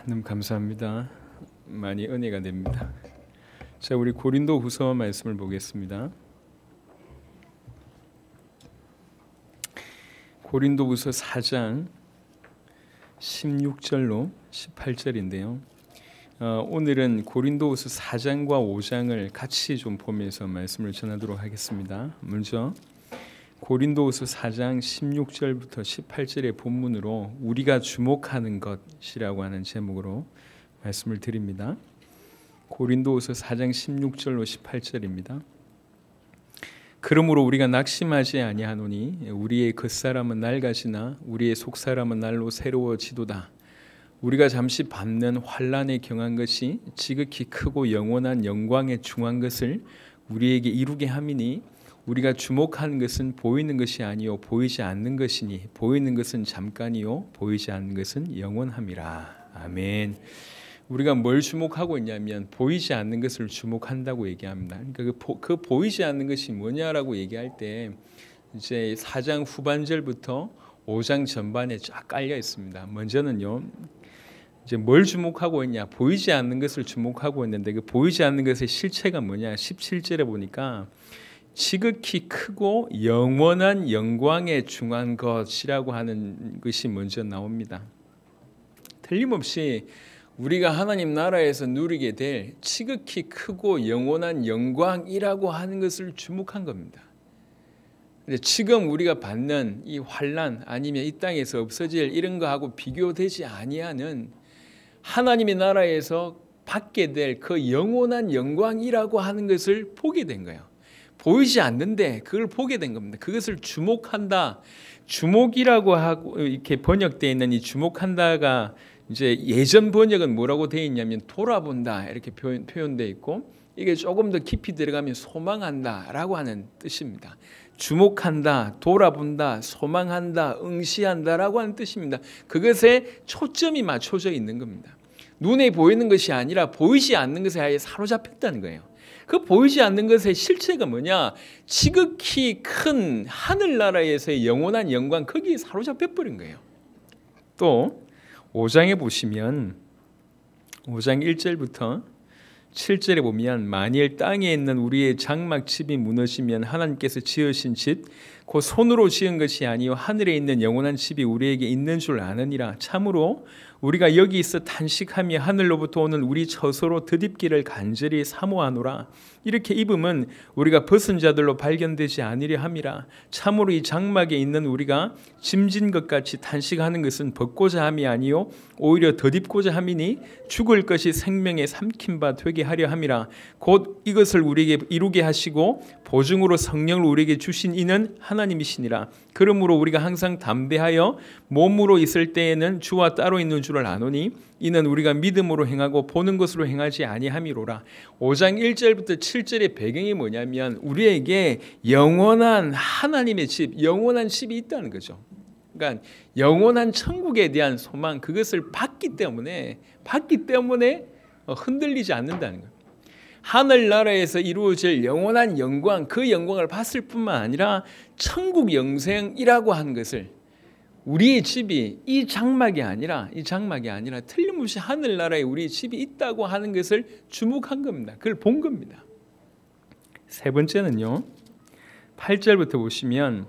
너무 감사합니다. 많이 은혜가 됩니다. 자, 우리 고린도후서 말씀을 보겠습니다. 고린도후서 4장 16절로 18절인데요. 오늘은 고린도후서 4장과 5장을 같이 좀 보면서 말씀을 전하도록 하겠습니다. 먼저 고린도후서 4장 16절부터 18절의 본문으로 우리가 주목하는 것이라고 하는 제목으로 말씀을 드립니다. 고린도후서 4장 16절로 18절입니다. 그러므로 우리가 낙심하지 아니하노니 우리의 겉사람은 낡아지나 우리의 속사람은 날로 새로워지도다. 우리가 잠시 받는 환난에 경한 것이 지극히 크고 영원한 영광에 중한 것을 우리에게 이루게 함이니 우리가 주목하는 것은 보이는 것이 아니요 보이지 않는 것이니 보이는 것은 잠깐이요 보이지 않는 것은 영원함이라. 아멘. 우리가 뭘 주목하고 있냐면 보이지 않는 것을 주목한다고 얘기합니다. 그러니까 그 보이지 않는 것이 뭐냐라고 얘기할 때 이제 4장 후반절부터 5장 전반에 쫙 깔려 있습니다. 먼저는요. 이제 뭘 주목하고 있냐? 보이지 않는 것을 주목하고 있는데 그 보이지 않는 것의 실체가 뭐냐? 17절에 보니까 지극히 크고 영원한 영광에 중한 것이라고 하는 것이 먼저 나옵니다. 틀림없이 우리가 하나님 나라에서 누리게 될 지극히 크고 영원한 영광이라고 하는 것을 주목한 겁니다. 근데 지금 우리가 받는 이 환난 아니면 이 땅에서 없어질 이런 거하고 비교되지 아니하는 하나님의 나라에서 받게 될 그 영원한 영광이라고 하는 것을 보게 된 거예요. 보이지 않는데 그걸 보게 된 겁니다. 그것을 주목한다. 주목이라고 하고 이렇게 번역되어 있는 이 주목한다가 이제 예전 번역은 뭐라고 되어 있냐면 돌아본다 이렇게 표현되어 있고 이게 조금 더 깊이 들어가면 소망한다라고 하는 뜻입니다. 주목한다, 돌아본다, 소망한다, 응시한다라고 하는 뜻입니다. 그것에 초점이 맞춰져 있는 겁니다. 눈에 보이는 것이 아니라 보이지 않는 것에 아예 사로잡혔다는 거예요. 그 보이지 않는 것의 실체가 뭐냐? 지극히 큰 하늘나라에서의 영원한 영광 거기에 사로잡혀 버린 거예요. 또 5장에 보시면 5장 1절부터 7절에 보면 만일 땅에 있는 우리의 장막집이 무너지면 하나님께서 지으신 집 곧 손으로 지은 것이 아니요 하늘에 있는 영원한 집이 우리에게 있는 줄 아느니라. 참으로 우리가 여기 있어 탄식하며 하늘로부터 오는 우리 처소로 덧입기를 간절히 사모하노라. 이렇게 입으면 우리가 벗은 자들로 발견되지 아니려 함이라. 참으로 이 장막에 있는 우리가 짐진 것 같이 탄식하는 것은 벗고자 함이 아니요 오히려 덧입고자 함이니 죽을 것이 생명에 삼킨 바 되게 하려 함이라. 곧 이것을 우리에게 이루게 하시고 보증으로 성령을 우리에게 주신 이는 하나님이시니라. 그러므로 우리가 항상 담대하여 몸으로 있을 때에는 주와 따로 있는 줄을 아노니 이는 우리가 믿음으로 행하고 보는 것으로 행하지 아니함이로라. 5장 1절부터 7절의 배경이 뭐냐면 우리에게 영원한 하나님의 집, 영원한 집이 있다는 거죠. 그러니까 영원한 천국에 대한 소망, 그것을 받기 때문에 흔들리지 않는다는 거예요. 하늘나라에서 이루어질 영원한 영광, 그 영광을 봤을 뿐만 아니라 천국 영생이라고 하는 것을 우리의 집이 이 장막이 아니라 틀림없이 하늘나라에 우리의 집이 있다고 하는 것을 주목한 겁니다. 그걸 본 겁니다. 세 번째는요. 8절부터 보시면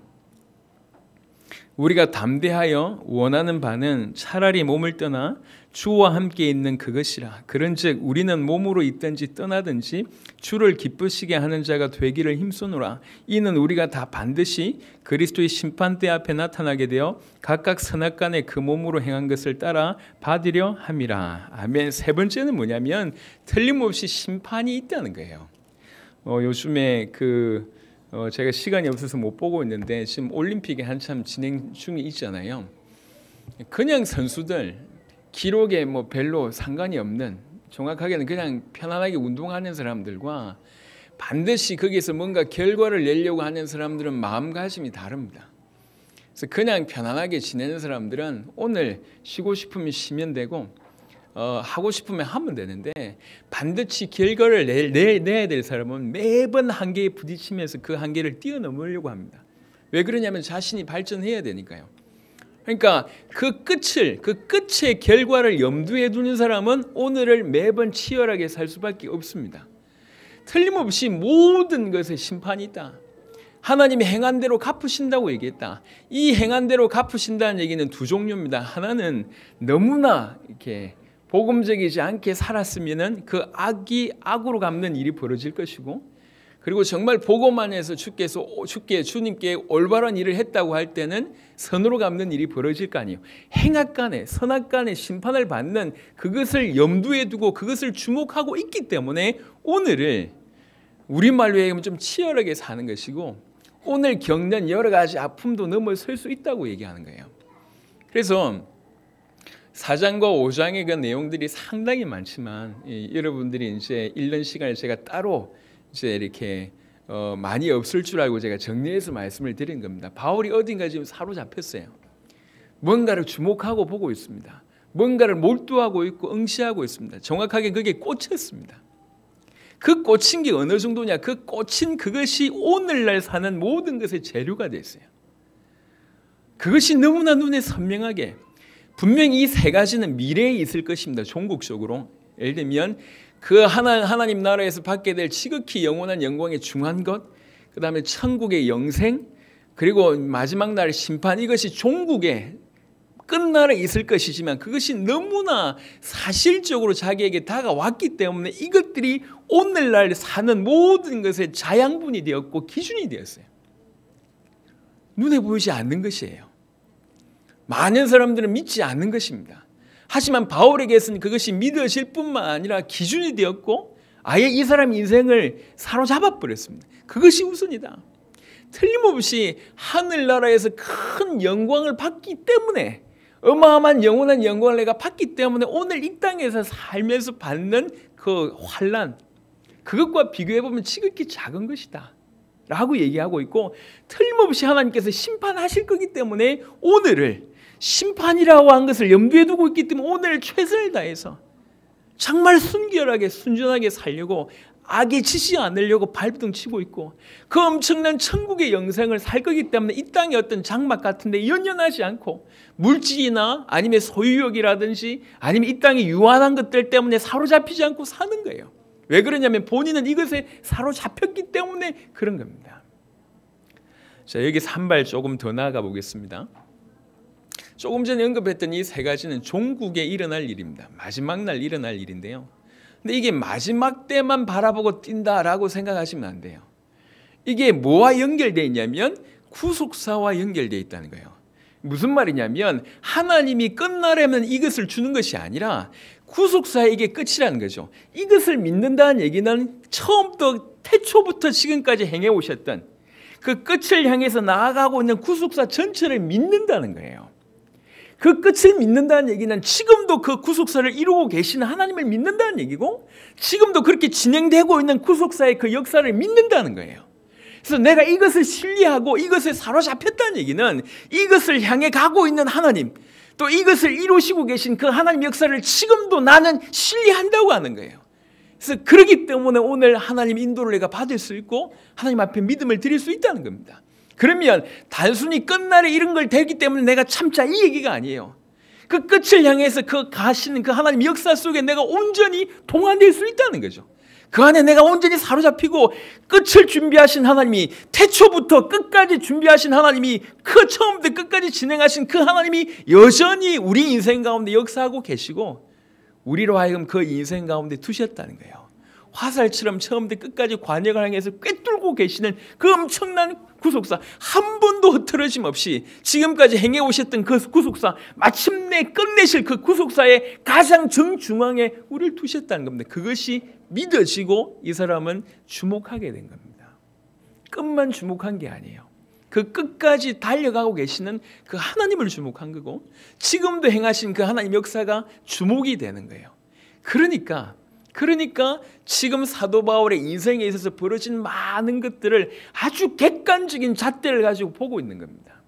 우리가 담대하여 원하는 바는 차라리 몸을 떠나 주와 함께 있는 그것이라. 그런즉 우리는 몸으로 있든지 떠나든지 주를 기쁘시게 하는 자가 되기를 힘쓰노라. 이는 우리가 다 반드시 그리스도의 심판대 앞에 나타나게 되어 각각 선악간에 그 몸으로 행한 것을 따라 받으려 함이라. 아멘. 세 번째는 뭐냐면 틀림없이 심판이 있다는 거예요. 요즘에 제가 시간이 없어서 못 보고 있는데 지금 올림픽이 한참 진행 중에 있잖아요. 그냥 선수들 기록에 별로 상관이 없는, 정확하게는 그냥 편안하게 운동하는 사람들과 반드시 거기서 뭔가 결과를 내려고 하는 사람들은 마음가짐이 다릅니다. 그래서 그냥 편안하게 지내는 사람들은 오늘 쉬고 싶으면 쉬면 되고 하고 싶으면 하면 되는데 반드시 결과를 내야 될 사람은 매번 한계에 부딪히면서 그 한계를 뛰어넘으려고 합니다. 왜 그러냐면 자신이 발전해야 되니까요. 그러니까 그 끝의 결과를 염두에 두는 사람은 오늘을 매번 치열하게 살 수밖에 없습니다. 틀림없이 모든 것에 심판이 있다. 하나님이 행한 대로 갚으신다고 얘기했다. 이 행한 대로 갚으신다는 얘기는 두 종류입니다. 하나는 너무나 이렇게 복음적이지 않게 살았으면은 그 악이 악으로 갚는 일이 벌어질 것이고, 그리고 정말 복음 안에서 주님께 올바른 일을 했다고 할 때는 선으로 갚는 일이 벌어질 거 아니에요. 행악간에 선악간에 심판을 받는 그것을 염두에 두고 그것을 주목하고 있기 때문에 오늘을 우리말로 얘기하면 좀 치열하게 사는 것이고, 오늘 겪는 여러 가지 아픔도 넘어설 수 있다고 얘기하는 거예요. 그래서 4장과 5장의 그 내용들이 상당히 많지만 여러분들이 이제 1년 시간을 제가 따로 이제 이렇게 많이 없을 줄 알고 제가 정리해서 말씀을 드린 겁니다. 바울이 어딘가 지금 사로잡혔어요. 뭔가를 주목하고 보고 있습니다. 뭔가를 몰두하고 있고 응시하고 있습니다. 정확하게 그게 꽂혔습니다. 그 꽂힌 게 어느 정도냐? 그 꽂힌 그것이 오늘날 사는 모든 것의 재료가 됐어요. 그것이 너무나 눈에 선명하게, 분명히 이 세 가지는 미래에 있을 것입니다. 종국적으로. 예를 들면 그 하나님 나라에서 받게 될 지극히 영원한 영광의 중한 것, 그 다음에 천국의 영생, 그리고 마지막 날 심판, 이것이 종국의 끝날에 있을 것이지만 그것이 너무나 사실적으로 자기에게 다가왔기 때문에 이것들이 오늘날 사는 모든 것의 자양분이 되었고 기준이 되었어요. 눈에 보이지 않는 것이에요. 많은 사람들은 믿지 않는 것입니다. 하지만 바울에게서는 그것이 믿어질 뿐만 아니라 기준이 되었고 아예 이 사람 인생을 사로잡아 버렸습니다. 그것이 우선이다. 틀림없이 하늘나라에서 큰 영광을 받기 때문에, 어마어마한 영원한 영광을 내가 받기 때문에 오늘 이 땅에서 살면서 받는 그 환난, 그것과 비교해보면 지극히 작은 것이다 라고 얘기하고 있고, 틀림없이 하나님께서 심판하실 거기 때문에 오늘을 심판이라고 한 것을 염두에 두고 있기 때문에 오늘 최선을 다해서 정말 순결하게 순전하게 살려고, 악에 지지 않으려고 발버둥 치고 있고, 그 엄청난 천국의 영생을 살 거기 때문에 이 땅의 어떤 장막 같은 데 연연하지 않고 물질이나 아니면 소유욕이라든지 아니면 이 땅의 유한한 것들 때문에 사로잡히지 않고 사는 거예요. 왜 그러냐면 본인은 이것에 사로잡혔기 때문에 그런 겁니다. 자, 여기서 한 발 조금 더 나아가 보겠습니다. 조금 전에 언급했던 이 세 가지는 종국에 일어날 일입니다. 마지막 날 일어날 일인데요. 근데 이게 마지막 때만 바라보고 뛴다라고 생각하시면 안 돼요. 이게 뭐와 연결되어 있냐면 구속사와 연결되어 있다는 거예요. 무슨 말이냐면 하나님이 끝나려면 이것을 주는 것이 아니라 구속사의 이게 끝이라는 거죠. 이것을 믿는다는 얘기는 처음부터 태초부터 지금까지 행해오셨던 그 끝을 향해서 나아가고 있는 구속사 전체를 믿는다는 거예요. 그 끝을 믿는다는 얘기는 지금도 그 구속사를 이루고 계시는 하나님을 믿는다는 얘기고, 지금도 그렇게 진행되고 있는 구속사의 그 역사를 믿는다는 거예요. 그래서 내가 이것을 신뢰하고 이것에 사로잡혔다는 얘기는 이것을 향해 가고 있는 하나님, 또 이것을 이루시고 계신 그 하나님 역사를 지금도 나는 신뢰한다고 하는 거예요. 그래서 그렇기 때문에 오늘 하나님 인도를 내가 받을 수 있고 하나님 앞에 믿음을 드릴 수 있다는 겁니다. 그러면 단순히 끝날에 이런 걸 되기 때문에 내가 참자, 이 얘기가 아니에요. 그 끝을 향해서 그 가시는 그 하나님 역사 속에 내가 온전히 동화될 수 있다는 거죠. 그 안에 내가 온전히 사로잡히고 끝을 준비하신 하나님이, 태초부터 끝까지 준비하신 하나님이, 그 처음부터 끝까지 진행하신 그 하나님이 여전히 우리 인생 가운데 역사하고 계시고 우리로 하여금 그 인생 가운데 두셨다는 거예요. 화살처럼 처음부터 끝까지 관역을 향해서 꿰뚫고 계시는 그 엄청난 구속사, 한 번도 흐트러짐 없이 지금까지 행해오셨던 그 구속사, 마침내 끝내실 그 구속사의 가장 정중앙에 우리를 두셨다는 겁니다. 그것이 믿어지고 이 사람은 주목하게 된 겁니다. 끝만 주목한 게 아니에요. 그 끝까지 달려가고 계시는 그 하나님을 주목한 거고, 지금도 행하신 그 하나님 역사가 주목이 되는 거예요. 그러니까 지금 사도 바울의 인생에 있어서 벌어진 많은 것들을 아주 객관적인 잣대를 가지고 보고 있는 겁니다.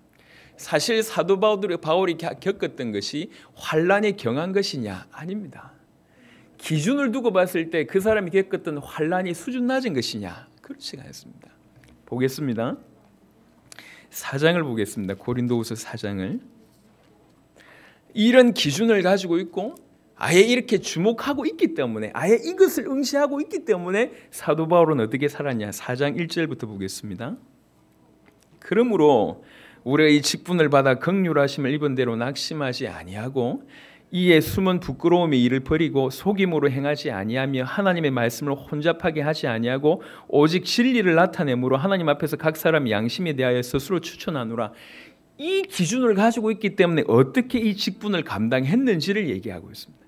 사실 사도 바울이 겪었던 것이 환난에 경한 것이냐? 아닙니다. 기준을 두고 봤을 때 그 사람이 겪었던 환난이 수준 낮은 것이냐? 그렇지가 않습니다. 보겠습니다. 4장을 보겠습니다. 고린도후서 4장을. 이런 기준을 가지고 있고 아예 이렇게 주목하고 있기 때문에, 아예 이것을 응시하고 있기 때문에 사도 바울은 어떻게 살았냐. 4장 1절부터 보겠습니다. 그러므로 우리가 이 직분을 받아 긍휼하심을 입은 대로 낙심하지 아니하고 이에 숨은 부끄러움의 일을 버리고 속임으로 행하지 아니하며 하나님의 말씀을 혼잡하게 하지 아니하고 오직 진리를 나타내므로 하나님 앞에서 각 사람 양심에 대하여 스스로 추천하노라. 이 기준을 가지고 있기 때문에 어떻게 이 직분을 감당했는지를 얘기하고 있습니다.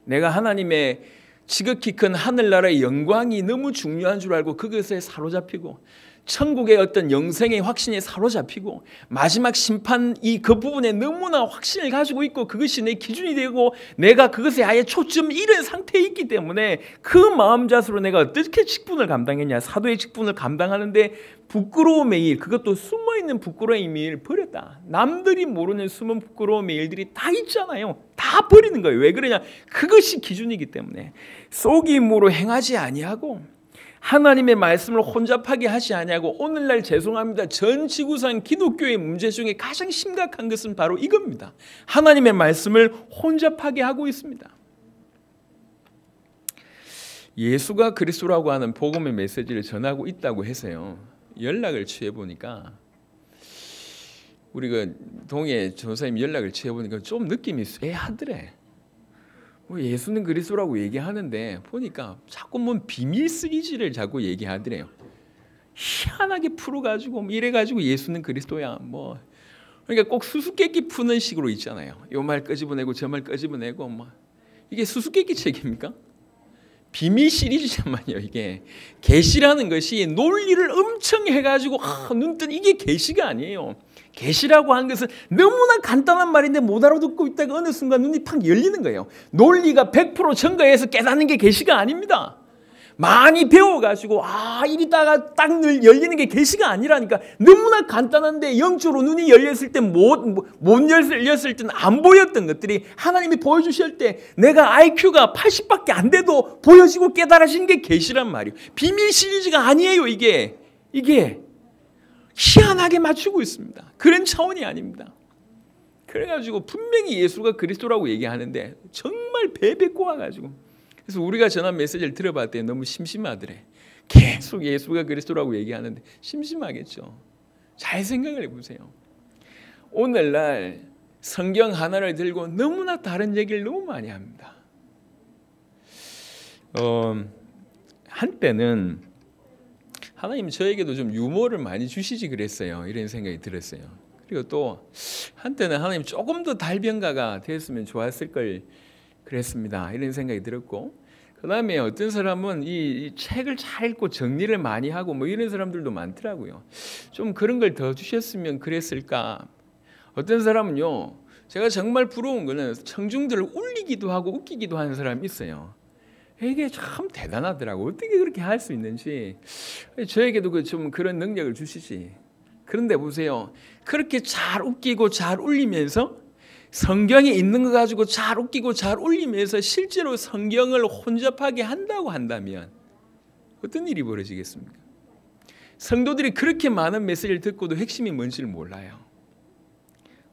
내가 하나님의 지극히 큰 하늘나라의 영광이 너무 중요한 줄 알고 그것에 사로잡히고 천국의 어떤 영생의 확신에 사로잡히고 마지막 심판 그 부분에 너무나 확신을 가지고 있고 그것이 내 기준이 되고 내가 그것에 아예 초점을 잃은 상태에 있기 때문에 그 마음자세로 내가 어떻게 직분을 감당했냐. 사도의 직분을 감당하는데 부끄러움의 일, 그것도 숨어있는 부끄러움의 일을 버렸다. 남들이 모르는 숨은 부끄러움의 일들이 다 있잖아요. 다 버리는 거예요. 왜 그러냐. 그것이 기준이기 때문에. 속임으로 행하지 아니하고 하나님의 말씀을 혼잡하게 하지 아니하고, 오늘날 죄송합니다, 전 지구상 기독교의 문제 중에 가장 심각한 것은 바로 이겁니다. 하나님의 말씀을 혼잡하게 하고 있습니다. 예수가 그리스도라고 하는 복음의 메시지를 전하고 있다고 해서요, 연락을 취해보니까, 우리 동해 전사님 연락을 취해보니까 좀 느낌이 쎄하더래. 예수는 그리스도라고 얘기하는데 보니까 자꾸 비밀 시리즈를 자꾸 얘기하더래요. 희한하게 풀어가지고 이래가지고 예수는 그리스도야 그러니까 꼭 수수께끼 푸는 식으로 있잖아요. 요 말 끄집어내고 저 말 끄집어내고 이게 수수께끼 책입니까? 비밀 시리즈잖아요. 이게 계시라는 것이 논리를 엄청 해가지고 눈뜬 이게 계시가 아니에요. 계시라고 하는 것은 너무나 간단한 말인데 못 알아듣고 있다가 어느 순간 눈이 팍 열리는 거예요. 논리가 100% 증거해서 깨닫는 게 계시가 아닙니다. 많이 배워가지고 이리다가 딱 열리는 게 계시가 아니라니까. 너무나 간단한데 영적으로 눈이 열렸을 때 못 열렸을 때는 안 보였던 것들이 하나님이 보여주실 때 내가 IQ가 80밖에 안 돼도 보여지고 깨달아지는 게 계시란 말이에요. 비밀 시리즈가 아니에요. 이게 희한하게 맞추고 있습니다. 그런 차원이 아닙니다. 그래가지고 분명히 예수가 그리스도라고 얘기하는데 정말 배배 꼬아가지고, 그래서 우리가 전한 메시지를 들어봤을 때 너무 심심하더래. 계속 예수가 그리스도라고 얘기하는데 심심하겠죠. 잘 생각을 해보세요. 오늘날 성경 하나를 들고 너무나 다른 얘기를 너무 많이 합니다. 한때는 하나님 저에게도 좀 유머를 많이 주시지 그랬어요. 이런 생각이 들었어요. 그리고 또 한때는 하나님 조금 더 달변가가 됐으면 좋았을 걸 그랬습니다. 이런 생각이 들었고, 그 다음에 어떤 사람은 이 책을 잘 읽고 정리를 많이 하고 이런 사람들도 많더라고요. 좀 그런 걸 더 주셨으면 그랬을까. 어떤 사람은요, 제가 정말 부러운 거는 청중들을 울리기도 하고 웃기기도 하는 사람이 있어요. 이게 참 대단하더라고. 어떻게 그렇게 할 수 있는지. 저에게도 좀 그런 능력을 주시지. 그런데 보세요, 그렇게 잘 웃기고 잘 울리면서 성경에 있는 거 가지고 잘 웃기고 잘 울리면서 실제로 성경을 혼잡하게 한다고 한다면 어떤 일이 벌어지겠습니까? 성도들이 그렇게 많은 메시지를 듣고도 핵심이 뭔지를 몰라요.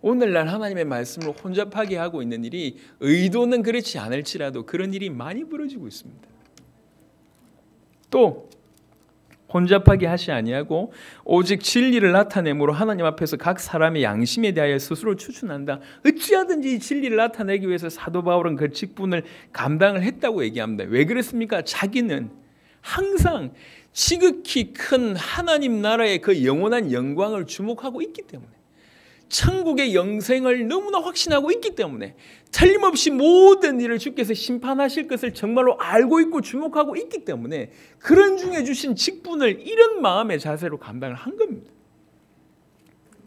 오늘날 하나님의 말씀을 혼잡하게 하고 있는 일이 의도는 그렇지 않을지라도 그런 일이 많이 벌어지고 있습니다. 또 혼잡하게 하지 아니하고 오직 진리를 나타내므로 하나님 앞에서 각 사람의 양심에 대하여 스스로 추천한다. 어찌하든지 진리를 나타내기 위해서 사도 바울은 그 직분을 감당을 했다고 얘기합니다. 왜 그랬습니까? 자기는 항상 지극히 큰 하나님 나라의 그 영원한 영광을 주목하고 있기 때문에, 천국의 영생을 너무나 확신하고 있기 때문에, 틀림없이 모든 일을 주께서 심판하실 것을 정말로 알고 있고 주목하고 있기 때문에 그런 중에 주신 직분을 이런 마음의 자세로 감당을 한 겁니다.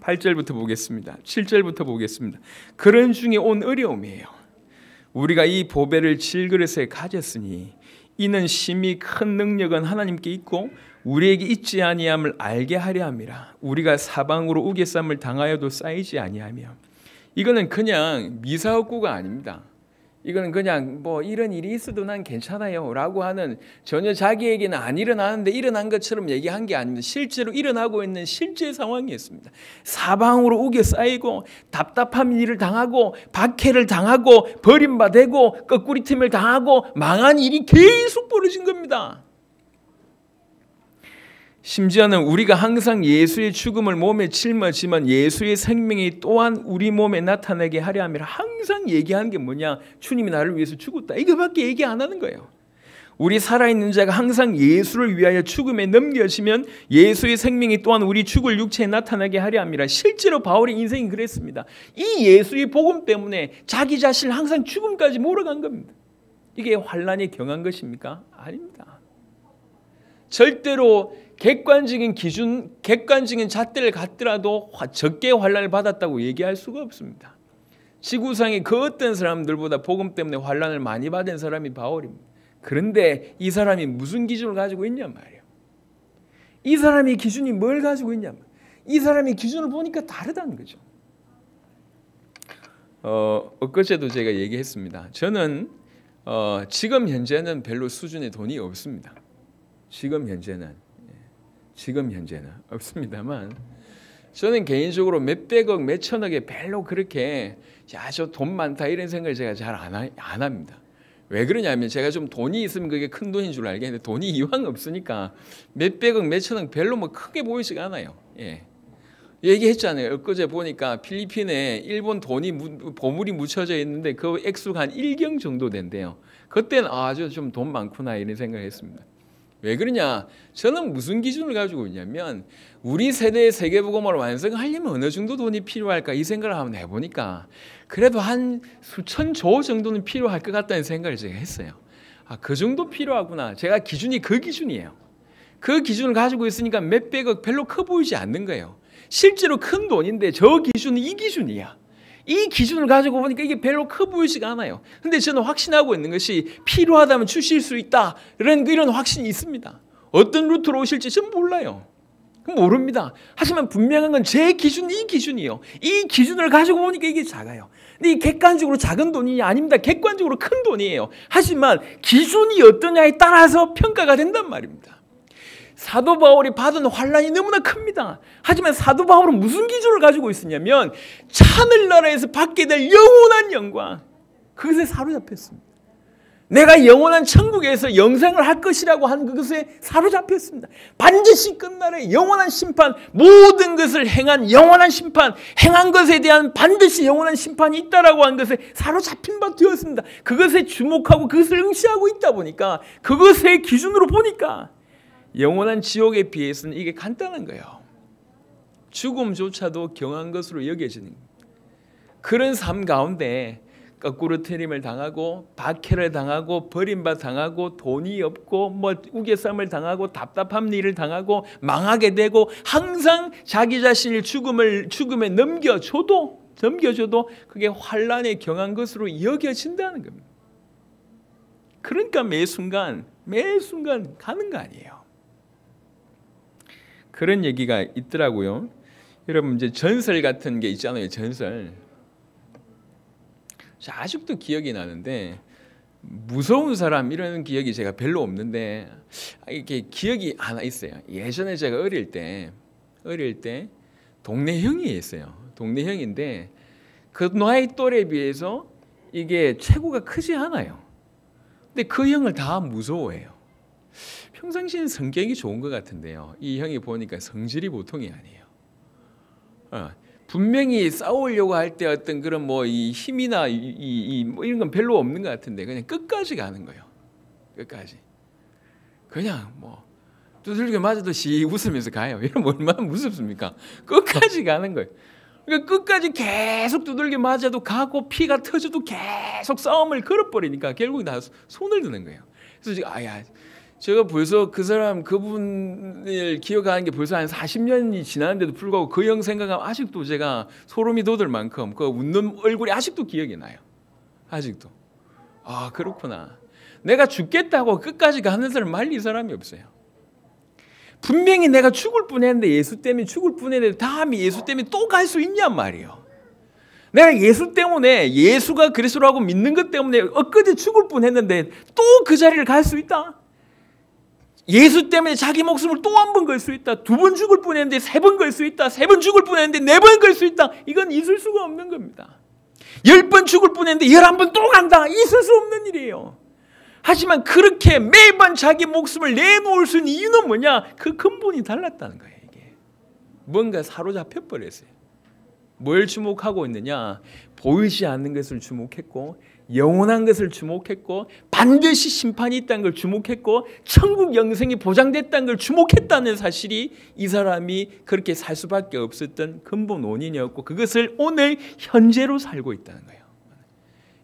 8절부터 보겠습니다. 7절부터 보겠습니다. 그런 중에 온 어려움이에요. 우리가 이 보배를 질그릇에 가졌으니 이는 심히 큰 능력은 하나님께 있고 우리에게 있지 아니함을 알게 하려 함이라. 우리가 사방으로 우겨쌈을 당하여도 쌓이지 아니하며. 이거는 그냥 미사업구가 아닙니다. 이거는 그냥 뭐 이런 일이 있어도 난 괜찮아요 라고 하는, 전혀 자기에게는 안 일어나는데 일어난 것처럼 얘기한 게 아닙니다. 실제로 일어나고 있는 실제 상황이었습니다. 사방으로 우겨 쌓이고 답답한 일을 당하고 박해를 당하고 버림받고 거꾸리팀을 당하고 망한 일이 계속 벌어진 겁니다. 심지어는 우리가 항상 예수의 죽음을 몸에 짊어지면 예수의 생명이 또한 우리 몸에 나타나게 하려 함이라 항상 얘기하는 게 뭐냐? 주님이 나를 위해서 죽었다. 이거밖에 얘기 안 하는 거예요. 우리 살아있는 자가 항상 예수를 위하여 죽음에 넘겨지면 예수의 생명이 또한 우리 죽을 육체에 나타나게 하려 함이라. 실제로 바울의 인생이 그랬습니다. 이 예수의 복음 때문에 자기 자신을 항상 죽음까지 몰아간 겁니다. 이게 환난이 경한 것입니까? 아닙니다. 절대로 객관적인 기준, 객관적인 잣대를 갖더라도 적게 환난을 받았다고 얘기할 수가 없습니다. 지구상의 그 어떤 사람들보다 복음 때문에 환난을 많이 받은 사람이 바울입니다. 그런데 이 사람이 무슨 기준을 가지고 있냔 말이에요. 이 사람의 기준이 뭘 가지고 있냔 말이에요. 이 사람의 기준을 보니까 다르다는 거죠. 엊그제도 제가 얘기했습니다. 저는 지금 현재는 별로 수준의 돈이 없습니다. 지금 현재는 없습니다만, 저는 개인적으로 몇백억, 몇천억에 별로 그렇게 저 돈 많다 이런 생각을 제가 잘 안 합니다. 왜 그러냐면 제가 좀 돈이 있으면 그게 큰 돈인 줄 알겠는데 돈이 이왕 없으니까 몇백억, 몇천억 별로 뭐 크게 보이지가 않아요. 예. 얘기했잖아요. 엊그제 보니까 필리핀에 일본 돈이 보물이 묻혀져 있는데 그 액수가 한 1경 정도 된대요. 그때는 아주 좀 돈 많구나 이런 생각을 했습니다. 왜 그러냐? 저는 무슨 기준을 가지고 있냐면 우리 세대의 세계복음을 완성하려면 어느 정도 돈이 필요할까 이 생각을 한번 해보니까 그래도 한 수천조 정도는 필요할 것 같다는 생각을 제가 했어요. 그 정도 필요하구나. 제가 기준이 그 기준이에요. 그 기준을 가지고 있으니까 몇백억 별로 커 보이지 않는 거예요. 실제로 큰 돈인데 저 기준은 이 기준이야. 이 기준을 가지고 보니까 이게 별로 커 보이지가 않아요. 근데 저는 확신하고 있는 것이 필요하다면 주실 수 있다. 이런 확신이 있습니다. 어떤 루트로 오실지 전 몰라요. 모릅니다. 하지만 분명한 건 제 기준이 이 기준이에요. 이 기준을 가지고 보니까 이게 작아요. 근데 이 객관적으로 작은 돈이 아닙니다. 객관적으로 큰 돈이에요. 하지만 기준이 어떠냐에 따라서 평가가 된단 말입니다. 사도 바울이 받은 환난이 너무나 큽니다. 하지만 사도 바울은 무슨 기준을 가지고 있었냐면 하늘나라에서 받게 될 영원한 영광, 그것에 사로잡혔습니다. 내가 영원한 천국에서 영생을 할 것이라고 한 그것에 사로잡혔습니다. 반드시 끝날에 영원한 심판, 모든 것을 행한 영원한 심판, 행한 것에 대한 반드시 영원한 심판이 있다라고 한 것에 사로잡힌 바 되었습니다. 그것에 주목하고 그것을 응시하고 있다 보니까 그것의 기준으로 보니까 영원한 지옥에 비해서는 이게 간단한 거예요. 죽음조차도 경한 것으로 여겨지는 거예요. 그런 삶 가운데 거꾸로 트림을 당하고 박해를 당하고 버림받 당하고 돈이 없고 뭐 우겨쌈을 당하고 답답한 일을 당하고 망하게 되고 항상 자기 자신을 죽음에 넘겨줘도 그게 환난에 경한 것으로 여겨진다는 겁니다. 그러니까 매 순간 가는 거 아니에요. 그런 얘기가 있더라고요. 여러분 이제 전설 같은 게 있잖아요. 전설. 아직도 기억이 나는데 무서운 사람 이런 기억이 제가 별로 없는데 이렇게 기억이 하나 있어요. 예전에 제가 어릴 때 동네 형이 있어요. 동네 형인데 그 나이 또래에 비해서 이게 체구가 크지 않아요. 근데 그 형을 다 무서워해요. 평상시엔 성격이 좋은 것 같은데요. 이 형이 보니까 성질이 보통이 아니에요. 분명히 싸우려고 할 때 어떤 그런 뭐 이 힘이나 뭐 이런 건 별로 없는 것 같은데 그냥 끝까지 가는 거예요. 끝까지. 그냥 뭐 두들겨 맞아도 씩 웃으면서 가요. 이러면 얼마나 무섭습니까? 끝까지 가는 거예요. 그러니까 끝까지 계속 두들겨 맞아도 가고 피가 터져도 계속 싸움을 걸어버리니까 결국 다 손을 드는 거예요. 그래서 지금 제가 벌써 그분을 기억하는 게 벌써 한 40년이 지났는데도 불구하고 그 형 생각하면 아직도 제가 소름이 돋을 만큼 그 웃는 얼굴이 아직도 기억이 나요. 아직도. 그렇구나. 내가 죽겠다고 끝까지 가는 사람 말릴 사람이 없어요. 분명히 내가 죽을 뻔했는데 예수 때문에 죽을 뻔했는데 다음에 예수 때문에 또 갈 수 있냔 말이에요. 내가 예수 때문에, 예수가 그리스도라고 믿는 것 때문에 엊그제 죽을 뻔했는데 또 그 자리를 갈 수 있다. 예수 때문에 자기 목숨을 또 한 번 걸 수 있다. 2번 죽을 뻔했는데 3번 걸 수 있다. 3번 죽을 뻔했는데 4번 걸 수 있다. 이건 있을 수가 없는 겁니다. 10번 죽을 뻔했는데 11번 또 간다. 있을 수 없는 일이에요. 하지만 그렇게 매번 자기 목숨을 내놓을 수 있는 이유는 뭐냐? 그 근본이 달랐다는 거예요. 이게 뭔가 사로잡혀 버렸어요. 뭘 주목하고 있느냐? 보이지 않는 것을 주목했고, 영원한 것을 주목했고, 반드시 심판이 있다는 걸 주목했고, 천국 영생이 보장됐다는 걸 주목했다는 사실이 이 사람이 그렇게 살 수밖에 없었던 근본 원인이었고, 그것을 오늘 현재로 살고 있다는 거예요.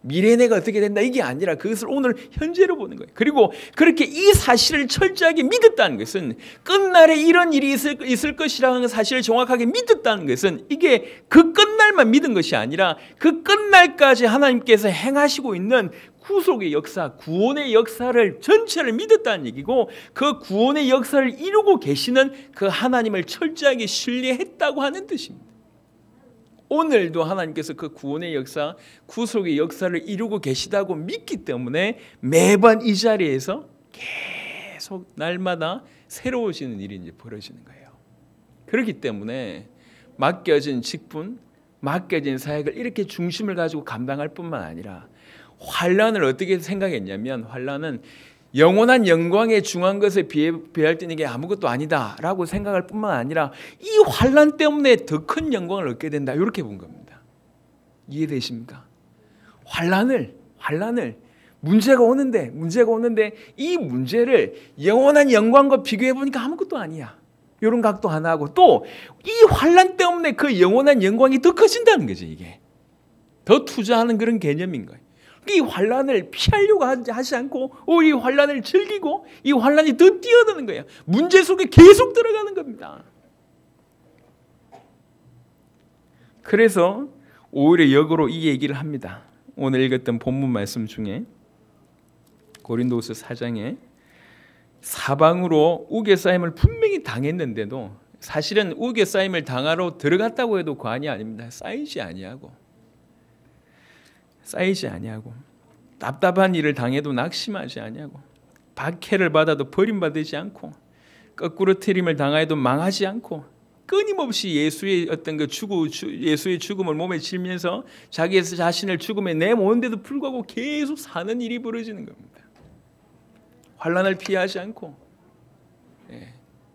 미래 내가 어떻게 된다 이게 아니라 그것을 오늘 현재로 보는 거예요. 그리고 그렇게 이 사실을 철저하게 믿었다는 것은, 끝날에 이런 일이 있을 것이라는 사실을 정확하게 믿었다는 것은, 이게 그 끝날만 믿은 것이 아니라 그 끝날까지 하나님께서 행하시고 있는 구속의 역사, 구원의 역사를 전체를 믿었다는 얘기고, 그 구원의 역사를 이루고 계시는 그 하나님을 철저하게 신뢰했다고 하는 뜻입니다. 오늘도 하나님께서 그 구원의 역사, 구속의 역사를 이루고 계시다고 믿기 때문에 매번 이 자리에서 계속 날마다 새로워지는 일이 이제 벌어지는 거예요. 그렇기 때문에 맡겨진 직분, 맡겨진 사역을 이렇게 중심을 가지고 감당할 뿐만 아니라, 환난을 어떻게 생각했냐면, 환난은 영원한 영광에 중한 것에 비할 때는 이게 아무것도 아니다라고 생각할 뿐만 아니라, 이 환난 때문에 더 큰 영광을 얻게 된다, 이렇게 본 겁니다. 이해되십니까? 환난을 문제가 오는데 이 문제를 영원한 영광과 비교해 보니까 아무것도 아니야, 이런 각도 하나 하고, 또 이 환난 때문에 그 영원한 영광이 더 커진다는 거죠. 이게 더 투자하는 그런 개념인 거예요. 이 환난을 피하려고 하지 않고 이 환난을 즐기고, 이 환난이 더 뛰어드는 거예요. 문제 속에 계속 들어가는 겁니다. 그래서 오히려 역으로 이 얘기를 합니다. 오늘 읽었던 본문 말씀 중에 고린도후서 4장에 사방으로 우겨싸임을 분명히 당했는데도, 사실은 우겨싸임을 당하러 들어갔다고 해도 과언이 아닙니다. 쌓이지 아니하고, 답답한 일을 당해도 낙심하지 아니하고, 박해를 받아도 버림받지 않고, 거꾸로 트림을 당하여도 망하지 않고, 끊임없이 예수의 어떤 예수의 죽음을 몸에 짊면서 자기 자신을 죽음에 내모는데도 불구하고 계속 사는 일이 벌어지는 겁니다. 환난을 피하지 않고,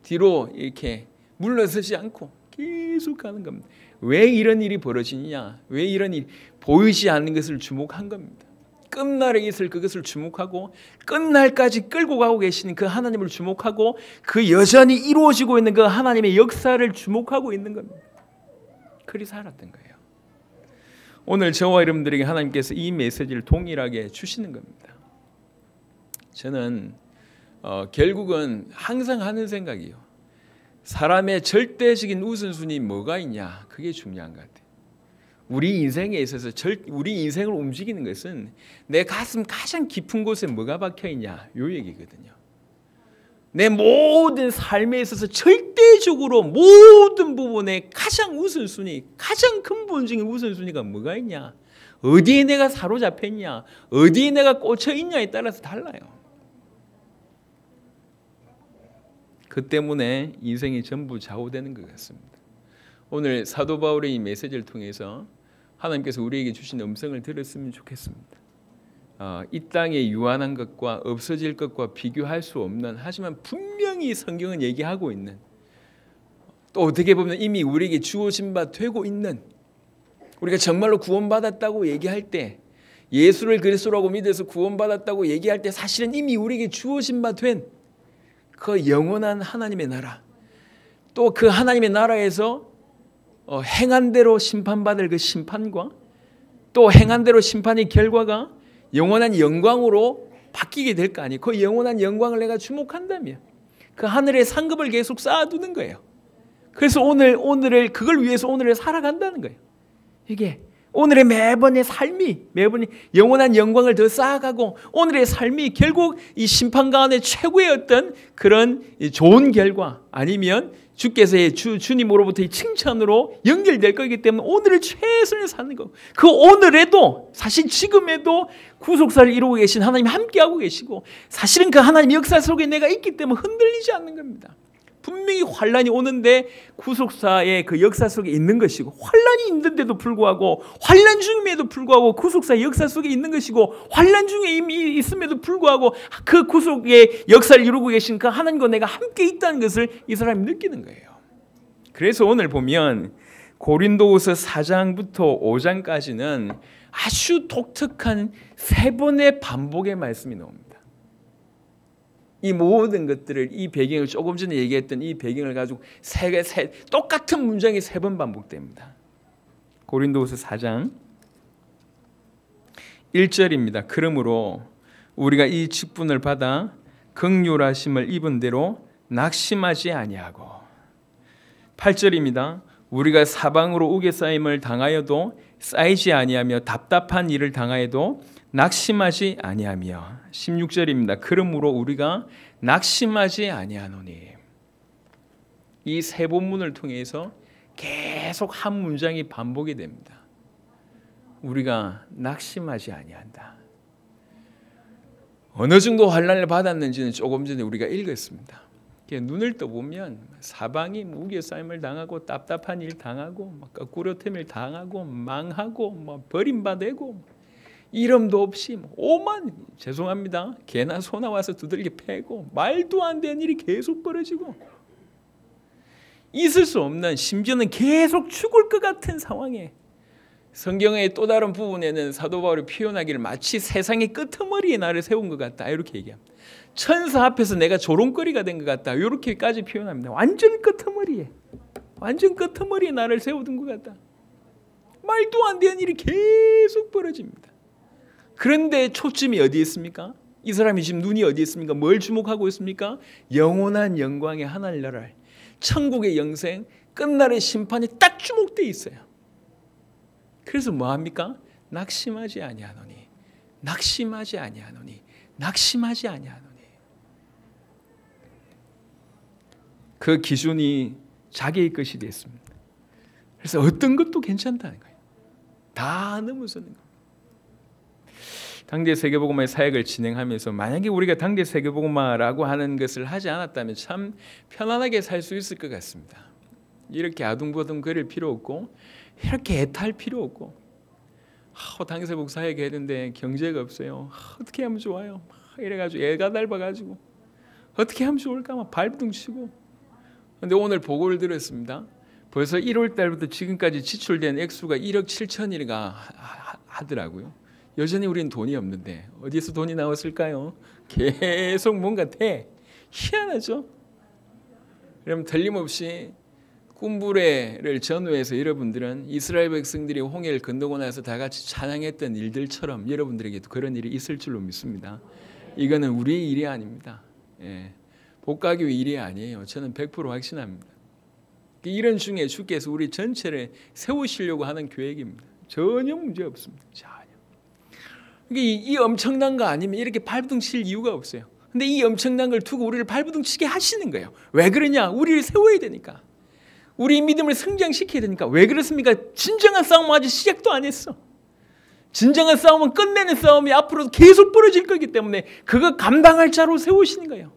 뒤로 이렇게 물러서지 않고 계속 가는 겁니다. 왜 이런 일이 벌어지느냐? 왜 이런 일이 보이지 않는 것을 주목한 겁니다. 끝날에 있을 그것을 주목하고, 끝날까지 끌고 가고 계시는 그 하나님을 주목하고, 그 여전히 이루어지고 있는 그 하나님의 역사를 주목하고 있는 겁니다. 그리 살았던 거예요. 오늘 저와 여러분들에게 하나님께서 이 메시지를 동일하게 주시는 겁니다. 저는 결국은 항상 하는 생각이에요. 사람의 절대적인 우선순위 뭐가 있냐, 그게 중요한 것 같아요. 우리 인생에 있어서 우리 인생을 움직이는 것은 내 가슴 가장 깊은 곳에 뭐가 박혀 있냐, 요 얘기거든요. 내 모든 삶에 있어서 절대적으로 모든 부분에 가장 우선순위, 가장 근본적인 우선순위가 뭐가 있냐, 어디에 내가 사로잡혀 있냐, 어디에 내가 꽂혀 있냐에 따라서 달라요. 그 때문에 인생이 전부 좌우되는 것 같습니다. 오늘 사도 바울의 이 메시지를 통해서 하나님께서 우리에게 주신 음성을 들었으면 좋겠습니다. 이 땅에 유한한 것과 없어질 것과 비교할 수 없는, 하지만 분명히 성경은 얘기하고 있는, 또 어떻게 보면 이미 우리에게 주어진 바 되고 있는, 우리가 정말로 구원받았다고 얘기할 때, 예수를 그리스도라고 믿어서 구원받았다고 얘기할 때, 사실은 이미 우리에게 주어진 바 된 그 영원한 하나님의 나라, 또 그 하나님의 나라에서 행한 대로 심판받을 그 심판과, 또 행한 대로 심판의 결과가 영원한 영광으로 바뀌게 될 거 아니에요. 그 영원한 영광을 내가 주목한다면 그 하늘의 상급을 계속 쌓아두는 거예요. 그래서 오늘을 그걸 위해서 오늘을 살아간다는 거예요. 이게 오늘의 매번의 삶이, 매번이 영원한 영광을 더 쌓아가고, 오늘의 삶이 결국 이 심판 가운데 최고의 어떤 그런 좋은 결과, 아니면 주께서 주님으로부터의 칭찬으로 연결될 거기 때문에 오늘을 최선을 사는 거. 그 오늘에도 사실 지금에도 구속사를 이루고 계신 하나님 함께하고 계시고 사실은 그 하나님 역사 속에 내가 있기 때문에 흔들리지 않는 겁니다. 분명히 환란이 오는데 구속사의 그 역사 속에 있는 것이고 환란이 있는데도 불구하고 환란 중임에도 불구하고 구속사의 역사 속에 있는 것이고 환란 중에 이미 있음에도 불구하고 그 구속의 역사를 이루고 계신 그 하나님과 내가 함께 있다는 것을 이 사람이 느끼는 거예요. 그래서 오늘 보면 고린도후서 4장부터 5장까지는 아주 독특한 3번의 반복의 말씀이 나옵니다. 이 모든 것들을 이 배경을 조금 전에 얘기했던 이 배경을 가지고 똑같은 문장이 3번 반복됩니다. 고린도후서 4장 1절입니다. 그러므로 우리가 이 직분을 받아 긍휼하심을 입은 대로 낙심하지 아니하고 8절입니다. 우리가 사방으로 우겨싸임을 당하여도 쌓이지 아니하며 답답한 일을 당하여도 낙심하지 아니하며 16절입니다. 그러므로 우리가 낙심하지 아니하노니. 이 3본문을 통해서 계속 한 문장이 반복이 됩니다. 우리가 낙심하지 아니한다. 어느 정도 환난을 받았는지는 조금 전에 우리가 읽었습니다. 눈을 떠보면 사방이 우겨싸임을 당하고 답답한 일 당하고 거꾸로템을 당하고 망하고 버림받고 이름도 없이 오만 죄송합니다. 개나 소나 와서 두들겨 패고 말도 안 되는 일이 계속 벌어지고 있을 수 없는 심지어는 계속 죽을 것 같은 상황에 성경의 또 다른 부분에는 사도 바울이 표현하기를 마치 세상의 끄트머리에 나를 세운 것 같다 이렇게 얘기합니다. 천사 앞에서 내가 조롱거리가 된 것 같다 이렇게까지 표현합니다. 완전 끄트머리에 나를 세워둔 것 같다. 말도 안 되는 일이 계속 벌어집니다. 그런데 초점이 어디에 있습니까? 이 사람이 지금 눈이 어디에 있습니까? 뭘 주목하고 있습니까? 영원한 영광의 하늘나라, 천국의 영생, 끝날의 심판이 딱 주목되어 있어요. 그래서 뭐합니까? 낙심하지 아니하노니. 그 기준이 자기의 것이 됐습니다. 그래서 어떤 것도 괜찮다는 거예요. 다 넘어서는 거예요. 당대 세계복음화의 사역을 진행하면서 만약에 우리가 당대 세계복음화라고 하는 것을 하지 않았다면 참 편안하게 살 수 있을 것 같습니다. 이렇게 아둥바둥 거릴 필요 없고 이렇게 애탈 필요 없고 당대 세계복음 사역 했는데 경제가 없어요. 어떻게 하면 좋아요? 이래가지고 애가 닮아가지고 어떻게 하면 좋을까? 막 발부둥 치고. 그런데 오늘 보고를 들었습니다. 벌써 1월 달부터 지금까지 지출된 액수가 1억 7천이가 하더라고요. 여전히 우리는 돈이 없는데 어디서 돈이 나왔을까요? 계속 뭔가 희한하죠? 그럼 틀림없이 꿈부레를 전후해서 여러분들은 이스라엘 백성들이 홍해를 건너고 나서 다 같이 찬양했던 일들처럼 여러분들에게도 그런 일이 있을 줄로 믿습니다. 이거는 우리의 일이 아닙니다. 복가교 일이 아니에요. 저는 100% 확신합니다. 이런 중에 주께서 우리 전체를 세우시려고 하는 계획입니다. 전혀 문제 없습니다. 이 엄청난 거 아니면 이렇게 발부둥 칠 이유가 없어요. 근데 이 엄청난 걸 두고 우리를 발부둥 치게 하시는 거예요. 왜 그러냐? 우리를 세워야 되니까. 우리 믿음을 성장시켜야 되니까. 왜 그렇습니까? 진정한 싸움은 아직 시작도 안 했어. 진정한 싸움은 끝내는 싸움이 앞으로 계속 벌어질 거기 때문에 그거 감당할 자로 세우시는 거예요.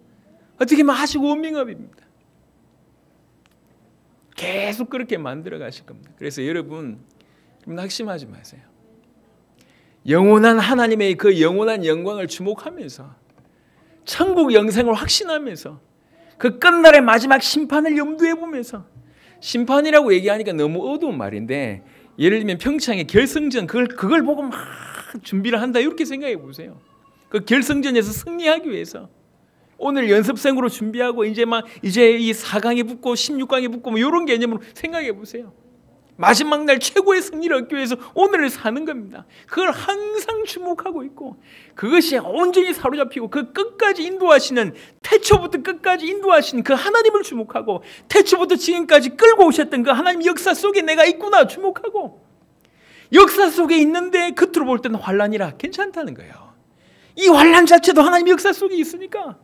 어떻게 보면 아주 원명업입니다. 계속 그렇게 만들어 가실 겁니다. 그래서 여러분 낙심하지 마세요. 영원한 하나님의 그 영원한 영광을 주목하면서 천국 영생을 확신하면서 그 끝날의 마지막 심판을 염두에 보면서 심판이라고 얘기하니까 너무 어두운 말인데 예를 들면 평창의 결승전 그걸 보고 막 준비를 한다 이렇게 생각해 보세요. 그 결승전에서 승리하기 위해서 오늘 연습생으로 준비하고 이제 이 4강에 붙고 16강에 붙고 뭐 이런 개념으로 생각해 보세요. 마지막 날 최고의 승리를 얻기 위해서 오늘을 사는 겁니다. 그걸 항상 주목하고 있고 그것이 온전히 사로잡히고 그 끝까지 인도하시는 태초부터 끝까지 인도하시는 그 하나님을 주목하고 태초부터 지금까지 끌고 오셨던 그 하나님 역사 속에 내가 있구나 주목하고 역사 속에 있는데 겉으로 볼 때는 환란이라 괜찮다는 거예요. 이 환란 자체도 하나님 역사 속에 있으니까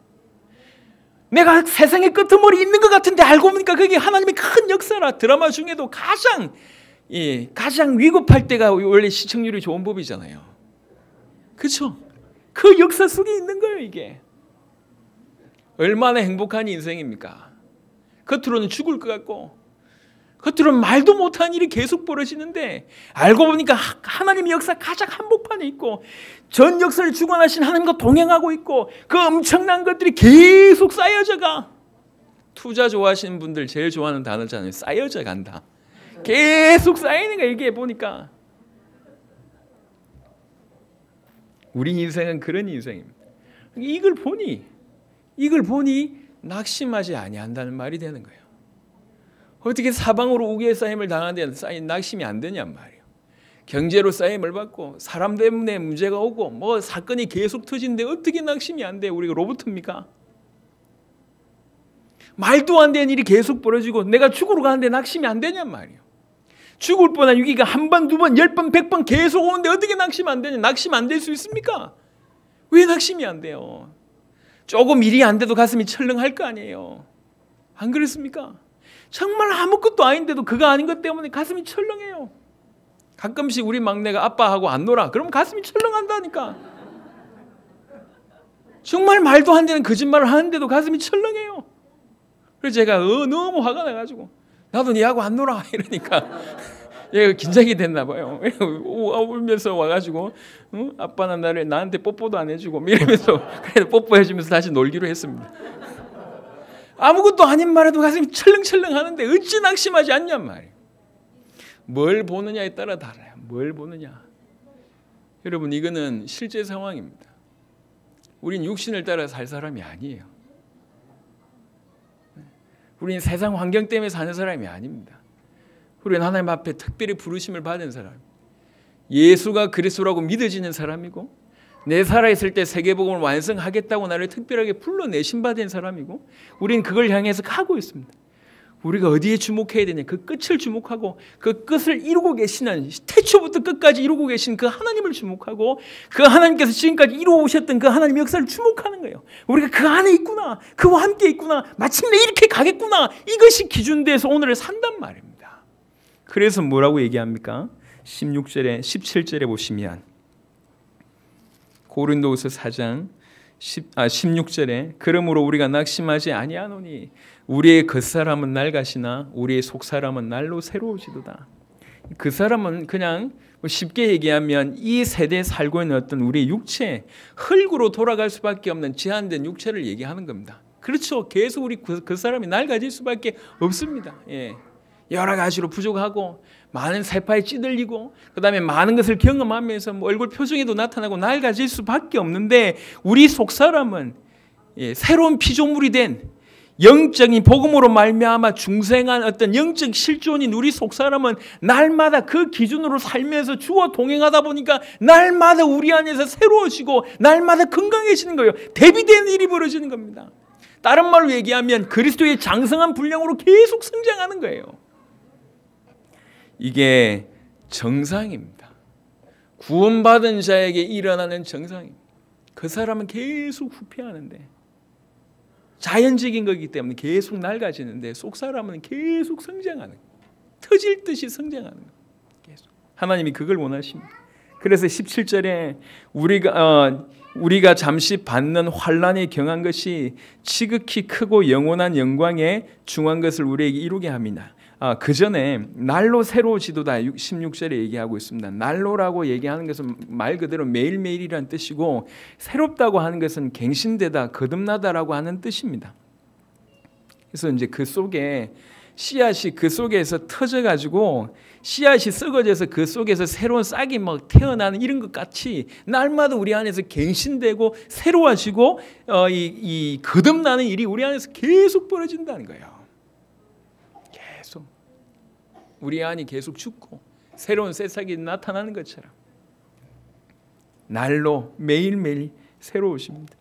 내가 세상의 끄트머리 있는 것 같은데 알고 보니까 그게 하나님의 큰 역사라. 드라마 중에도 가장 위급할 때가 원래 시청률이 좋은 법이잖아요. 그렇죠? 그 역사 속에 있는 거예요. 이게 얼마나 행복한 인생입니까? 겉으로는 죽을 것 같고 겉으로는 말도 못한 일이 계속 벌어지는데 알고 보니까 하나님의 역사 가장 한복판에 있고 전 역사를 주관하신 하나님과 동행하고 있고 그 엄청난 것들이 계속 쌓여져 가. 투자 좋아하시는 분들 제일 좋아하는 단어잖아요. 쌓여져 간다. 계속 쌓이는 거예요. 이게 보니까 우리 인생은 그런 인생입니다. 이걸 보니 낙심하지 아니한다는 말이 되는 거예요. 어떻게 사방으로 우기의 쌓임을 당하는데 낙심이 안 되냔 말이에요. 경제로 쌓임을 받고 사람 때문에 문제가 오고 뭐 사건이 계속 터지는데 어떻게 낙심이 안 돼요? 우리가 로봇입니까? 말도 안 되는 일이 계속 벌어지고 내가 죽으러 가는데 낙심이 안 되냔 말이에요. 죽을 뻔한 위기가 한 번, 두 번, 10번, 100번 계속 오는데 어떻게 낙심 안 되냐? 낙심 안 될 수 있습니까? 왜 낙심이 안 돼요? 조금 일이 안 돼도 가슴이 철렁할 거 아니에요. 안 그렇습니까? 정말 아무것도 아닌데도 그거 아닌 것 때문에 가슴이 철렁해요. 가끔씩 우리 막내가 아빠하고 안 놀아. 그럼 가슴이 철렁한다니까. 정말 말도 안 되는 거짓말을 하는데도 가슴이 철렁해요. 그래서 제가 너무 화가 나가지고 나도 니하고 안 놀아 이러니까 얘가 긴장이 됐나 봐요. 울면서 와가지고 아빠는 나한테 뽀뽀도 안 해주고 이러면서 그래도 뽀뽀해주면서 다시 놀기로 했습니다. 아무것도 아닌 말에도 가슴이 철렁철렁 하는데 어찌 낙심하지 않냔 말이에요. 뭘 보느냐에 따라 달라요. 뭘 보느냐. 여러분 이거는 실제 상황입니다. 우린 육신을 따라 살 사람이 아니에요. 우리는 세상 환경 때문에 사는 사람이 아닙니다. 우리는 하나님 앞에 특별히 부르심을 받은 사람, 예수가 그리스도라고 믿어지는 사람이고 내 살아있을 때 세계복음을 완성하겠다고 나를 특별하게 불러내신 바 된 사람이고 우리는 그걸 향해서 가고 있습니다. 우리가 어디에 주목해야 되냐? 그 끝을 주목하고 그 끝을 이루고 계시는 태초부터 끝까지 이루고 계신 그 하나님을 주목하고 그 하나님께서 지금까지 이루어오셨던 그 하나님의 역사를 주목하는 거예요. 우리가 그 안에 있구나. 그와 함께 있구나. 마침내 이렇게 가겠구나. 이것이 기준돼서 오늘을 산단 말입니다. 그래서 뭐라고 얘기합니까? 16절에 17절에 보시면 고린도후서 4장 16절에 그러므로 우리가 낙심하지 아니하노니 우리의 겉사람은 낡으시나 우리의 속사람은 날로 새로워지도다. 그 사람은 그냥 쉽게 얘기하면 이 세대에 살고 있는 어떤 우리의 육체, 흙으로 돌아갈 수밖에 없는 제한된 육체를 얘기하는 겁니다. 그렇죠. 계속 우리 그 사람이 낡아질 수밖에 없습니다. 예. 여러 가지로 부족하고 많은 세파에 찌들리고 그다음에 많은 것을 경험하면서 뭐 얼굴 표정에도 나타나고 낡아질 수밖에 없는데 우리 속사람은 새로운 피조물이 된 영적인 복음으로 말미암아 중생한 어떤 영적 실존인 우리 속사람은 날마다 그 기준으로 살면서 주와 동행하다 보니까 날마다 우리 안에서 새로워지고 날마다 건강해지는 거예요. 대비되는 일이 벌어지는 겁니다. 다른 말로 얘기하면 그리스도의 장성한 분량으로 계속 성장하는 거예요. 이게 정상입니다. 구원받은 자에게 일어나는 정상입니다. 그 사람은 계속 후퇴하는데 자연적인 거기 때문에 계속 낡아지는데 속사람은 계속 성장하는 거예요. 터질 듯이 성장하는 거예요. 계속. 하나님이 그걸 원하십니다. 그래서 17절에 우리가 잠시 받는 환난에 경한 것이 지극히 크고 영원한 영광에 중한 것을 우리에게 이루게 합니다. 그 전에 날로 새로워지도다 16절에 얘기하고 있습니다. 날로라고 얘기하는 것은 말 그대로 매일매일이라는 뜻이고 새롭다고 하는 것은 갱신되다, 거듭나다라고 하는 뜻입니다. 그래서 이제 그 속에 씨앗이 그 속에서 터져가지고 씨앗이 썩어져서 그 속에서 새로운 싹이 막 태어나는 이런 것 같이 날마다 우리 안에서 갱신되고 새로워지고 이 거듭나는 일이 우리 안에서 계속 벌어진다는 거예요. 우리 안이 계속 죽고 새로운 새싹이 나타나는 것처럼 날로 매일매일 새로우십니다.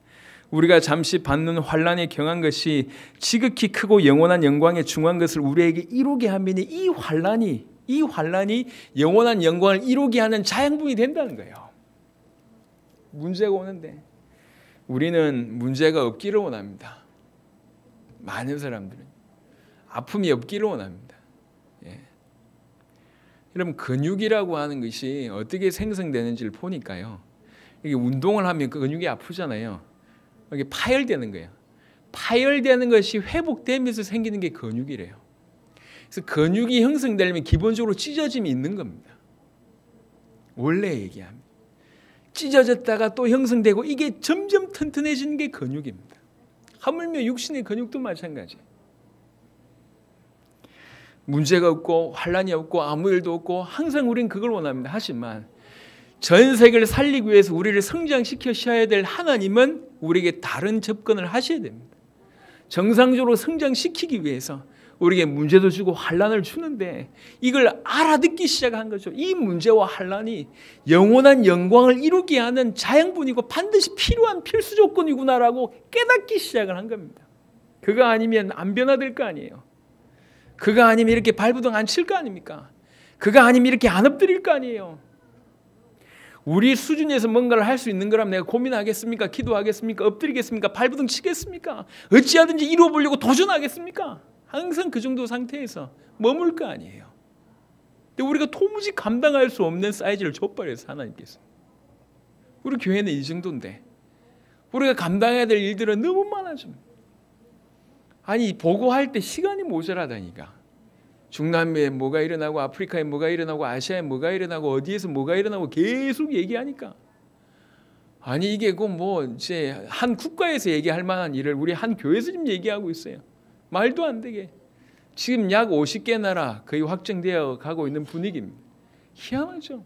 우리가 잠시 받는 환난에 경한 것이 지극히 크고 영원한 영광에 중한 것을 우리에게 이루게 하면 이 환난이 영원한 영광을 이루게 하는 자양분이 된다는 거예요. 문제가 오는데 우리는 문제가 없기를 원합니다. 많은 사람들은 아픔이 없기를 원합니다. 예. 여러분 근육이라고 하는 것이 어떻게 생성되는지를 보니까요. 이게 운동을 하면 그 근육이 아프잖아요. 이게 파열되는 거예요. 파열되는 것이 회복되면서 생기는 게 근육이래요. 그래서 근육이 형성되려면 기본적으로 찢어짐이 있는 겁니다. 원래 얘기하면 찢어졌다가 또 형성되고 이게 점점 튼튼해지는 게 근육입니다. 하물며 육신의 근육도 마찬가지. 문제가 없고 환란이 없고 아무 일도 없고 항상 우리는 그걸 원합니다. 하지만 전 세계를 살리기 위해서 우리를 성장시켜셔야 될 하나님은 우리에게 다른 접근을 하셔야 됩니다. 정상적으로 성장시키기 위해서 우리에게 문제도 주고 환란을 주는데 이걸 알아듣기 시작한 거죠. 이 문제와 환란이 영원한 영광을 이루게 하는 자양분이고 반드시 필요한 필수 조건이구나라고 깨닫기 시작을 한 겁니다. 그거 아니면 안 변화될 거 아니에요. 그거 아니면 이렇게 발부동 안 칠 거 아닙니까? 그거 아니면 이렇게 안 엎드릴 거 아니에요. 우리 수준에서 뭔가를 할 수 있는 거라면 내가 고민하겠습니까? 기도하겠습니까? 엎드리겠습니까? 발부동 치겠습니까? 어찌하든지 이루어보려고 도전하겠습니까? 항상 그 정도 상태에서 머물 거 아니에요. 근데 우리가 도무지 감당할 수 없는 사이즈를 줬버려서 하나님께서. 우리 교회는 이 정도인데 우리가 감당해야 될 일들은 너무 많아져. 아니 보고할 때 시간이 모자라다니까. 중남미에 뭐가 일어나고 아프리카에 뭐가 일어나고 아시아에 뭐가 일어나고 어디에서 뭐가 일어나고 계속 얘기하니까. 아니 이게 뭐 이제 한 국가에서 얘기할 만한 일을 우리 한 교회에서 지금 얘기하고 있어요. 말도 안 되게. 지금 약 50개 나라 거의 확정되어 가고 있는 분위기입니다. 희한하죠.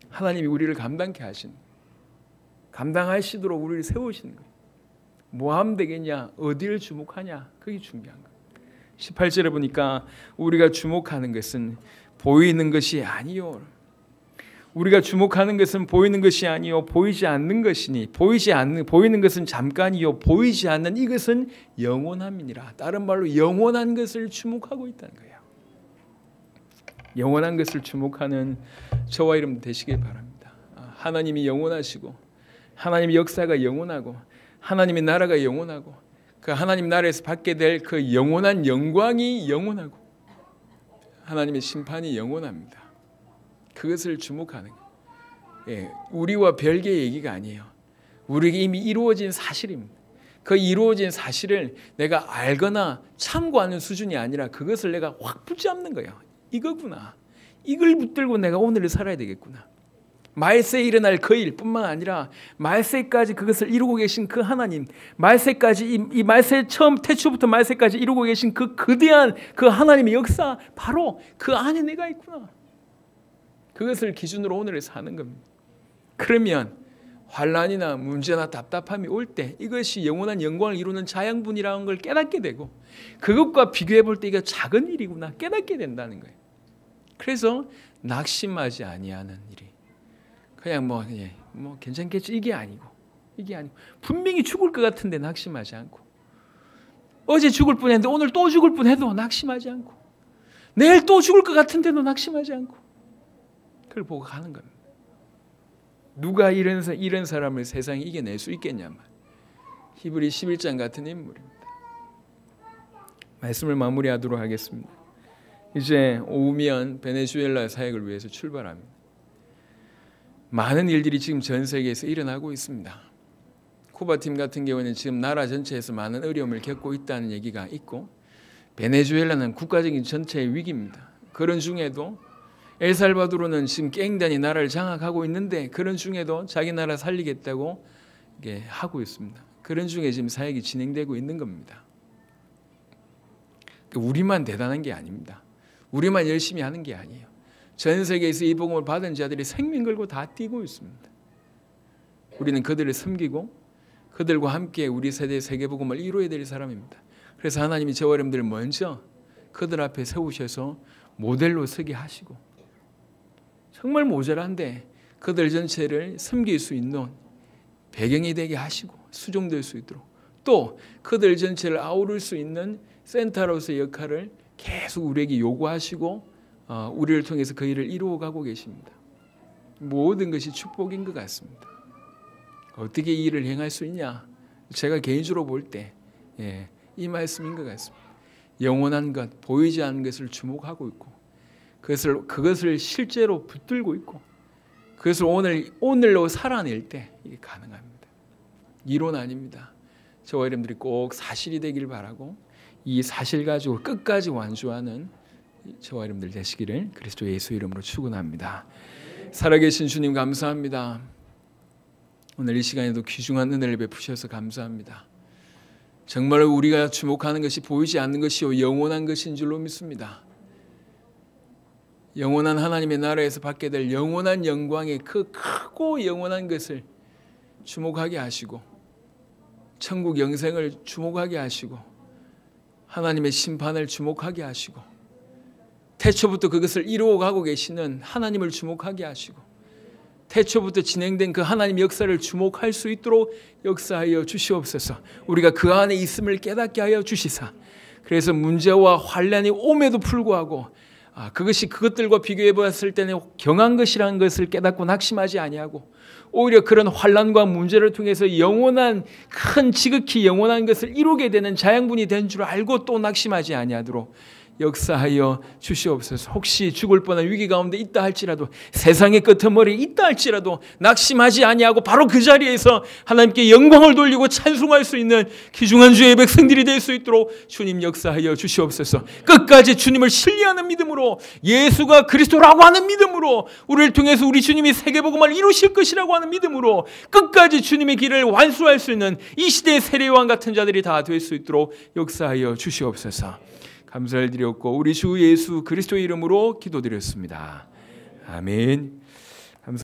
하나님이 우리를 감당케 하신, 감당하시도록 우리를 세우시는 거예요. 뭐 하면 되겠냐? 어디를 주목하냐? 그게 중요한 거예요. 18절에 보니까 우리가 주목하는 것은 보이는 것이 아니요. 우리가 주목하는 것은 보이는 것이 아니요 보이지 않는 것이니 보이는 것은 잠깐이요 보이지 않는 이것은 영원함이니라. 다른 말로 영원한 것을 주목하고 있다는 거예요. 영원한 것을 주목하는 저와 여러분 되시길 바랍니다. 하나님이 영원하시고 하나님의 역사가 영원하고 하나님의 나라가 영원하고 그 하나님 나라에서 받게 될 그 영원한 영광이 영원하고 하나님의 심판이 영원합니다. 그것을 주목하는 거예요. 예, 우리와 별개의 얘기가 아니에요. 우리에게 이미 이루어진 사실입니다. 그 이루어진 사실을 내가 알거나 참고하는 수준이 아니라 그것을 내가 확 붙잡는 거예요. 이거구나. 이걸 붙들고 내가 오늘을 살아야 되겠구나. 말세에 일어날 그 일뿐만 아니라 말세까지 그것을 이루고 계신 그 하나님, 말세까지 이 말세 처음 태초부터 말세까지 이루고 계신 그 거대한 그 하나님의 역사, 바로 그 안에 내가 있구나. 그것을 기준으로 오늘을 사는 겁니다. 그러면 환난이나 문제나 답답함이 올 때 이것이 영원한 영광을 이루는 자양분이라는 걸 깨닫게 되고 그것과 비교해 볼 때 이게 작은 일이구나 깨닫게 된다는 거예요. 그래서 낙심하지 아니하는 일이 그냥 뭐 괜찮겠지 이게 아니고 분명히 죽을 것 같은데 낙심하지 않고 어제 죽을 뻔했는데 오늘 또 죽을 뻔해도 낙심하지 않고 내일 또 죽을 것 같은데도 낙심하지 않고 그걸 보고 가는 겁니다. 누가 이런 사람을 세상에 이겨낼 수 있겠냐면 히브리 11장 같은 인물입니다. 말씀을 마무리하도록 하겠습니다. 이제 오후면 베네수엘라 사역을 위해서 출발합니다. 많은 일들이 지금 전 세계에서 일어나고 있습니다. 쿠바팀 같은 경우는 지금 나라 전체에서 많은 어려움을 겪고 있다는 얘기가 있고 베네수엘라는 국가적인 전체의 위기입니다. 그런 중에도 엘살바도르는 지금 깽단이 나라를 장악하고 있는데 그런 중에도 자기 나라 살리겠다고 이게 하고 있습니다. 그런 중에 지금 사역이 진행되고 있는 겁니다. 우리만 대단한 게 아닙니다. 우리만 열심히 하는 게 아니에요. 전 세계에서 이 복음을 받은 자들이 생명 걸고 다 뛰고 있습니다. 우리는 그들을 섬기고 그들과 함께 우리 세대의 세계복음을 이루어야 될 사람입니다. 그래서 하나님이 저와 여러분들을 먼저 그들 앞에 세우셔서 모델로 서게 하시고 정말 모자란데 그들 전체를 섬길 수 있는 배경이 되게 하시고 수종될 수 있도록 또 그들 전체를 아우를 수 있는 센터로서의 역할을 계속 우리에게 요구하시고 우리를 통해서 그 일을 이루어가고 계십니다. 모든 것이 축복인 것 같습니다. 어떻게 이 일을 행할 수 있냐? 제가 개인적으로 볼 때 이 말씀인 것 같습니다. 영원한 것, 보이지 않는 것을 주목하고 있고 그것을 실제로 붙들고 있고 그것을 오늘로 살아낼 때 이게 가능합니다. 이론 아닙니다. 저와 여러분들이 꼭 사실이 되길 바라고 이 사실 가지고 끝까지 완주하는 저와 여러분들 되시기를 그리스도 예수 이름으로 축원합니다. 살아계신 주님 감사합니다. 오늘 이 시간에도 귀중한 은혜를 베푸셔서 감사합니다. 정말 우리가 주목하는 것이 보이지 않는 것이요 영원한 것인 줄로 믿습니다. 영원한 하나님의 나라에서 받게 될 영원한 영광의 그 크고 영원한 것을 주목하게 하시고 천국 영생을 주목하게 하시고 하나님의 심판을 주목하게 하시고 태초부터 그것을 이루어가고 계시는 하나님을 주목하게 하시고 태초부터 진행된 그 하나님의 역사를 주목할 수 있도록 역사하여 주시옵소서. 우리가 그 안에 있음을 깨닫게 하여 주시사 그래서 문제와 환난이 옴에도 불구하고 그것이 그것들과 비교해 봤을 때는 경한 것이라는 것을 깨닫고 낙심하지 아니하고 오히려 그런 환난과 문제를 통해서 영원한 큰 지극히 영원한 것을 이루게 되는 자양분이 된 줄 알고 또 낙심하지 아니하도록 역사하여 주시옵소서. 혹시 죽을 뻔한 위기 가운데 있다 할지라도 세상의 끄트머리에 있다 할지라도 낙심하지 아니하고 바로 그 자리에서 하나님께 영광을 돌리고 찬송할 수 있는 귀중한 주의 백성들이 될 수 있도록 주님 역사하여 주시옵소서. 끝까지 주님을 신뢰하는 믿음으로 예수가 그리스도라고 하는 믿음으로 우리를 통해서 우리 주님이 세계복음을 이루실 것이라고 하는 믿음으로 끝까지 주님의 길을 완수할 수 있는 이 시대의 세례요한 같은 자들이 다 될 수 있도록 역사하여 주시옵소서. 감사를 드렸고 우리 주 예수 그리스도의 이름으로 기도드렸습니다. 아멘.